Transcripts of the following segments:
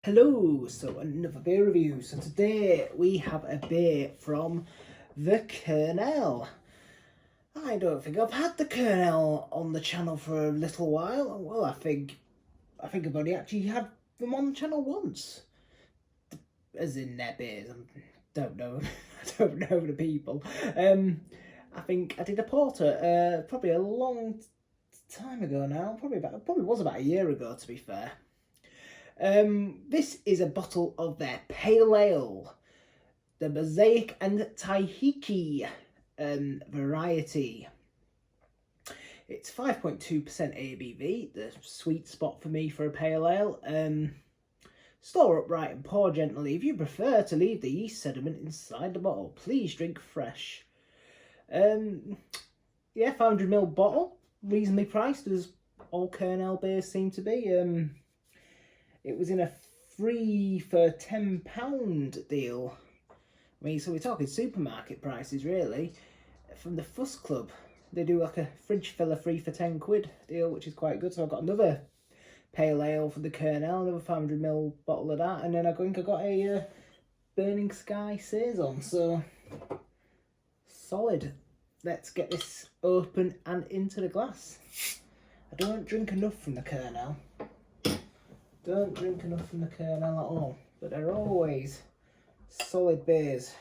Hello, so another beer review. So today we have a beer from the Kernel. I don't think I've had the Kernel on the channel for a little while. Well, I think I've only actually had them on the channel once, as in their beers. I don't know, I don't know the people. I think I did a porter probably a long time ago now. Probably was about a year ago, to be fair. This is a bottle of their pale ale, the Mosaic and Taiheke variety. It's 5.2% ABV, the sweet spot for me for a pale ale. Store upright and pour gently. If you prefer to leave the yeast sediment inside the bottle, please drink fresh. Yeah, 500ml bottle, reasonably priced, as all Kernel beers seem to be. It was in a 3 for £10 deal. I mean, so we're talking supermarket prices, really. From the Fuss Club, they do like a fridge filler 3 for £10 deal, which is quite good. So I've got another pale ale for the Kernel, another 500ml bottle of that, and then I think I got a Burning Sky Saison. So solid. Let's get this open and into the glass. I don't drink enough from the Kernel. Don't drink enough from the Kernel at all, but they're always solid beers.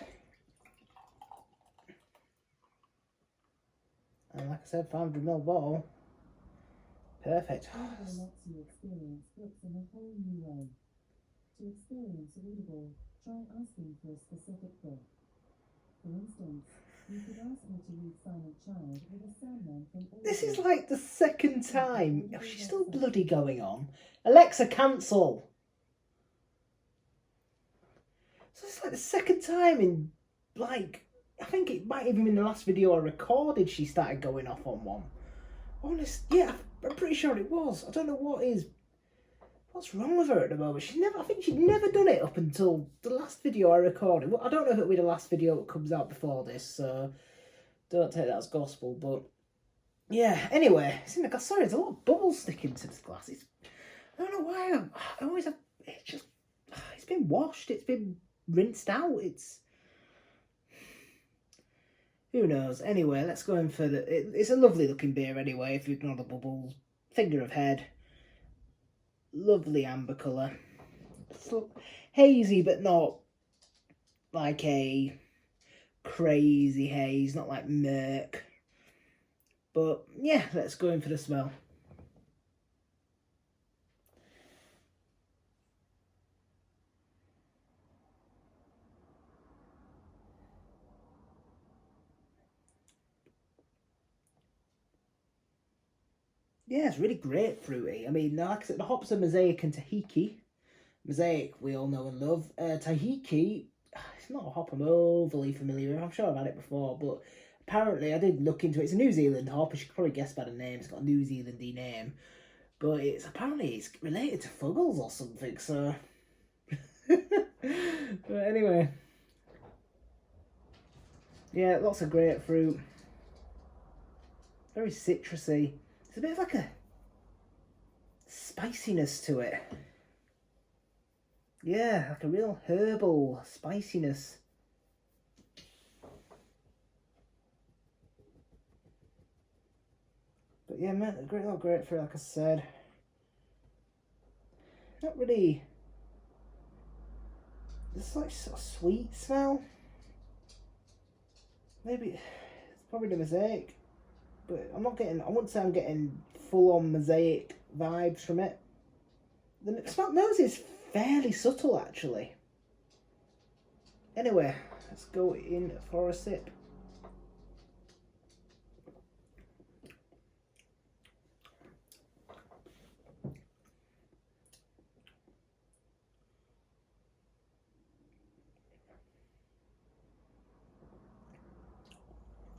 And like I said, 500ml bottle, perfect. lets you experience books in a whole new way. To experience readable, try asking for a specific book. For instance, you could ask me to read Silent Child with a Sandman from Audible. This is like the second time. Oh, she's still bloody going on. Alexa, cancel. So it's like the second time in, like, I think it might even been the last video I recorded she started going off on one. Honest, yeah, I'm pretty sure it was. I don't know what's wrong with her at the moment. I think she'd never done it up until the last video I recorded. Well, I don't know if it'll be the last video that comes out before this, so don't take that as gospel, but yeah, anyway, it's in the glass. Sorry, there's a lot of bubbles sticking to this glass. I don't know why I always have, it's been washed, it's been rinsed out, who knows. Anyway, let's go in for it's a lovely looking beer anyway, if you ignore the bubbles. Finger of head. Lovely amber colour. Hazy, but not like a crazy haze, not like murk. But yeah, let's go in for the smell. Yeah, it's really grapefruity. I mean, like I said, the hops are Mosaic and Taiheke. Mosaic, we all know and love. Taiheke, it's not a hop I'm overly familiar with. I'm sure I've had it before, but apparently I did look into it. It's a New Zealand hop, as you could probably guess by the name. It's got a New Zealandy name. But apparently it's related to Fuggles or something, so... But anyway. Yeah, lots of grapefruit. Very citrusy. It's a bit of like a spiciness to it. Yeah, like a real herbal spiciness. But yeah, man, a great lot of grapefruit, like I said. Not really. It's like sort of sweet smell. Maybe it's probably the Mosaic, but I wouldn't say I'm getting full on Mosaic vibes from it. The nose is fairly subtle, actually. Anyway, let's go in for a sip.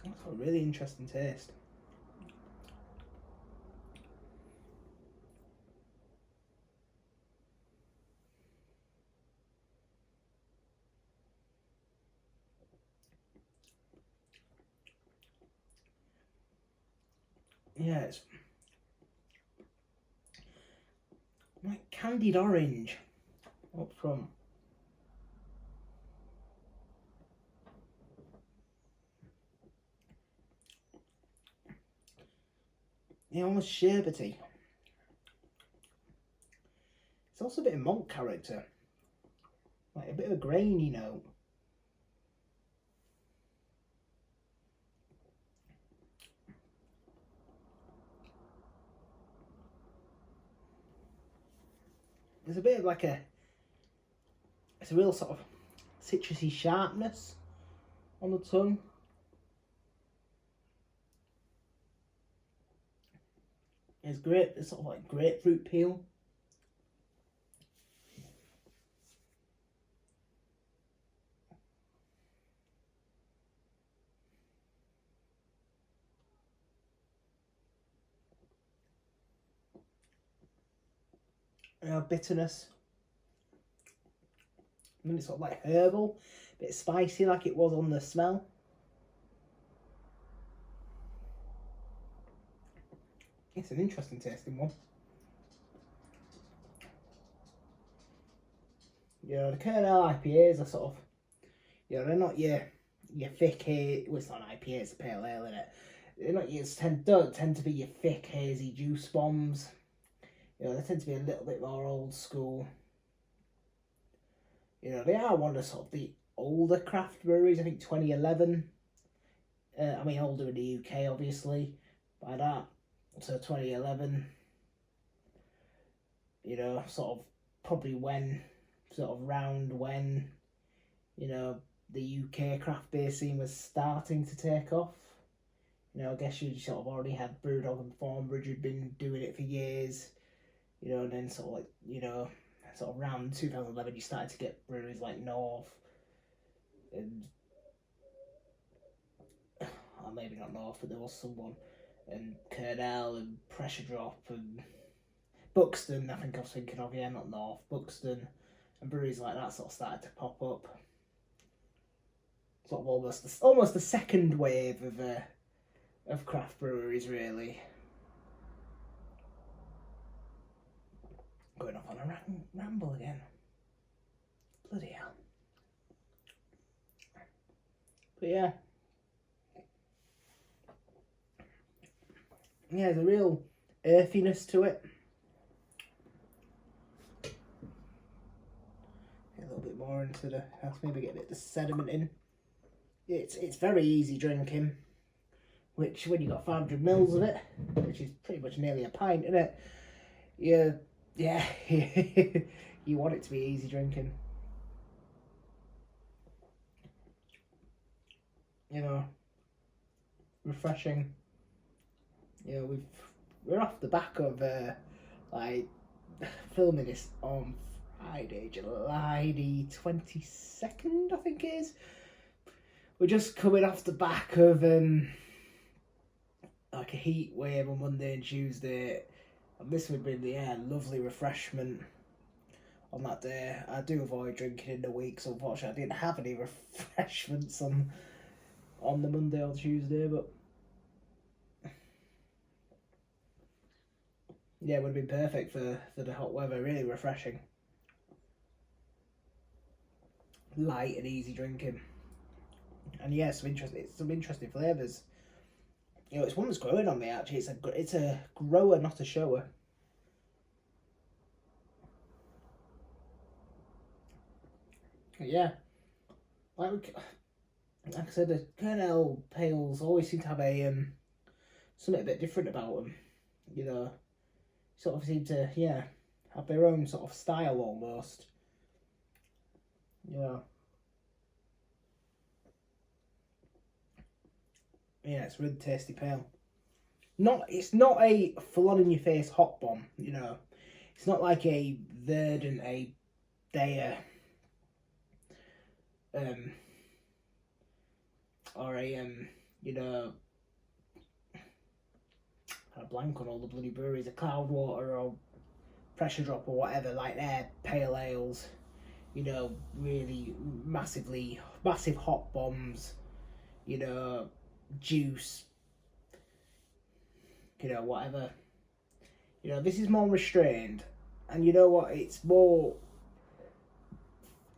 That's a really interesting taste. Yeah, it's like candied orange. up front. Yeah, almost sherbety. It's also a bit of malt character. Like a bit of a grainy note. There's a bit of like it's a real sort of citrusy sharpness on the tongue. It's great, it's sort of like grapefruit peel. Bitterness. And then it's sort of like herbal, a bit spicy like it was on the smell. It's an interesting tasting one. You know, the Kernel IPAs are sort of, you know, they're not your thick haze. Well, it's not an IPA, it's a pale ale, isn't it? They're not don't tend to be your thick hazy juice bombs. You know, they tend to be a little bit more old school. You know, they are one of the sort of the older craft breweries. I think 2011. I mean, older in the UK, obviously, by that. So 2011. You know, sort of probably around when, you know, the UK craft beer scene was starting to take off. You know, I guess you sort of already had Brewdog and Thornbridge who'd been doing it for years. You know, and then sort of like, you know, sort of around 2011 you started to get breweries like North and or maybe not North, but there was someone, and Kernel and Pressure Drop and Buxton, I think I was thinking of, yeah, not North, Buxton, and breweries like that sort of started to pop up. Sort of almost the second wave of craft breweries, really. Going off on a ramble again. Bloody hell. But yeah. Yeah, there's a real earthiness to it. Get a little bit more into the... maybe get a bit of the sediment in. It's very easy drinking. Which, when you've got 500 mils of it, which is pretty much nearly a pint, isn't it? Yeah, you want it to be easy drinking. You know, refreshing. You know, we're off the back of like filming this on Friday, July the 22nd, I think it is. We're just coming off the back of like a heat wave on Monday and Tuesday, and this would be lovely refreshment on that day. I do avoid drinking in the week, so unfortunately I didn't have any refreshments on the Monday or Tuesday, but yeah, it would have been perfect for the hot weather. Really refreshing, light and easy drinking, and yeah, some interesting flavours. You know, it's one that's growing on me actually. It's a grower, not a shower. Yeah, like I said, the Kernel Pales always seem to have a something a bit different about them. You know, sort of seem to have their own sort of style almost. Yeah. Yeah, it's really tasty pale. It's not a full on in your face hot bomb. You know, it's not like a Verdant, a Daya, or a you know, a blank on all the bloody breweries, a Cloudwater or Pressure Drop or whatever, like their pale ales. You know, really massive hot bombs. You know, juice. You know, whatever. You know, this is more restrained, and you know what? It's more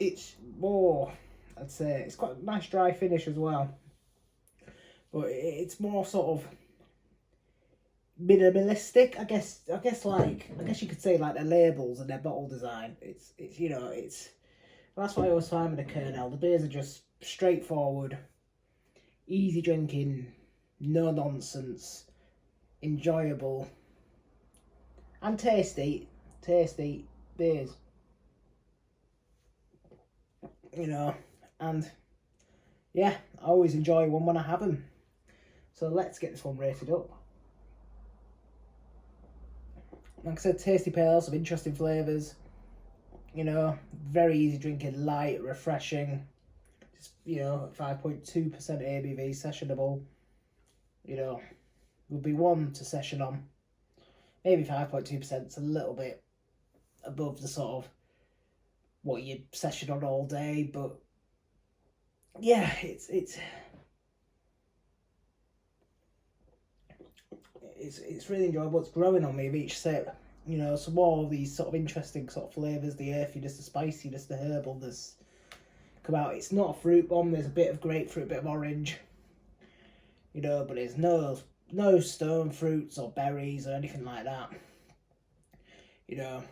it's more, I'd say, it's quite a nice dry finish as well. But it's more sort of minimalistic, I guess you could say like their labels and their bottle design. It's you know, it's that's what I always find with the Kernel. The beers are just straightforward, easy drinking, no nonsense, enjoyable, and tasty beers. You know, and yeah, I always enjoy one when I have them. So let's get this one rated up. Like I said, tasty pale, some interesting flavours. You know, very easy drinking, light, refreshing. Just, you know, 5.2% ABV, sessionable. You know, would be one to session on. Maybe 5.2%, it's a little bit above the sort of what you'd session on all day, but yeah, it's really enjoyable. It's growing on me with each sip. You know, some more of these sort of interesting sort of flavours, the earthiness, the spiciness, the herbalness come out. It's not a fruit bomb. There's a bit of grapefruit, a bit of orange. You know, but there's no stone fruits or berries or anything like that. You know,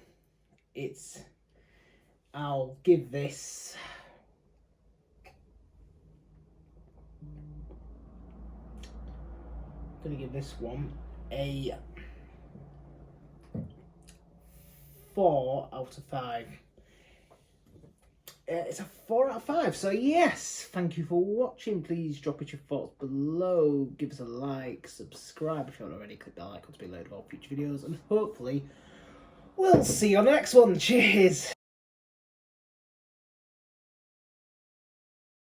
I'll give this gonna give this one a 4 out of 5. It's a 4 out of 5. So yes, thank you for watching. Please drop us your thoughts below. Give us a like, subscribe if you haven't already. Click that like button to be alerted of all future videos, and hopefully we'll see you on the next one. Cheers.